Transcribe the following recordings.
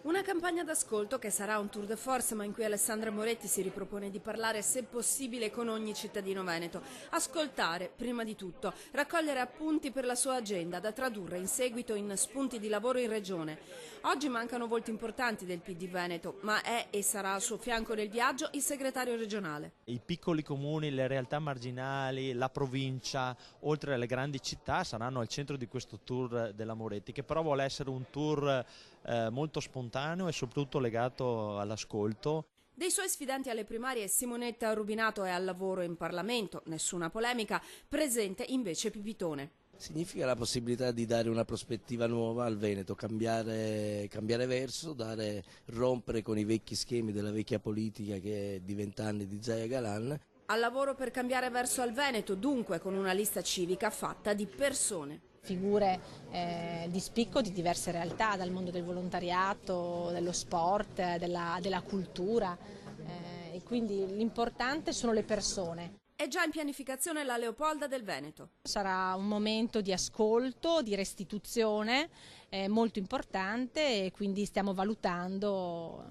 Una campagna d'ascolto che sarà un tour de force, ma in cui Alessandra Moretti si ripropone di parlare se possibile con ogni cittadino veneto. Ascoltare, prima di tutto, raccogliere appunti per la sua agenda da tradurre in seguito in spunti di lavoro in regione. Oggi mancano volti importanti del PD Veneto, ma è e sarà al suo fianco nel viaggio il segretario regionale. I piccoli comuni, le realtà marginali, la provincia, oltre alle grandi città saranno al centro di questo tour della Moretti, che però vuole essere un tour molto spontaneo e soprattutto legato all'ascolto. Dei suoi sfidanti alle primarie Simonetta Rubinato è al lavoro in Parlamento, nessuna polemica, presente invece Pipitone. Significa la possibilità di dare una prospettiva nuova al Veneto, cambiare verso, rompere con i vecchi schemi della vecchia politica che è di 20 anni di Zaia Galan. Al lavoro per cambiare verso al Veneto, dunque con una lista civica fatta di persone. Figure di spicco di diverse realtà, dal mondo del volontariato, dello sport, della cultura, e quindi l'importante sono le persone. È già in pianificazione la Leopolda del Veneto. Sarà un momento di ascolto, di restituzione molto importante e quindi stiamo valutando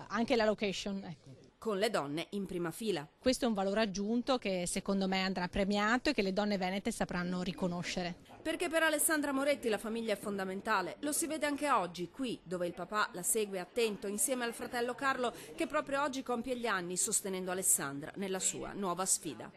anche la location. Ecco. Con le donne in prima fila. Questo è un valore aggiunto che secondo me andrà premiato e che le donne venete sapranno riconoscere. Perché per Alessandra Moretti la famiglia è fondamentale, lo si vede anche oggi, qui, dove il papà la segue attento insieme al fratello Carlo che proprio oggi compie gli anni sostenendo Alessandra nella sua nuova sfida.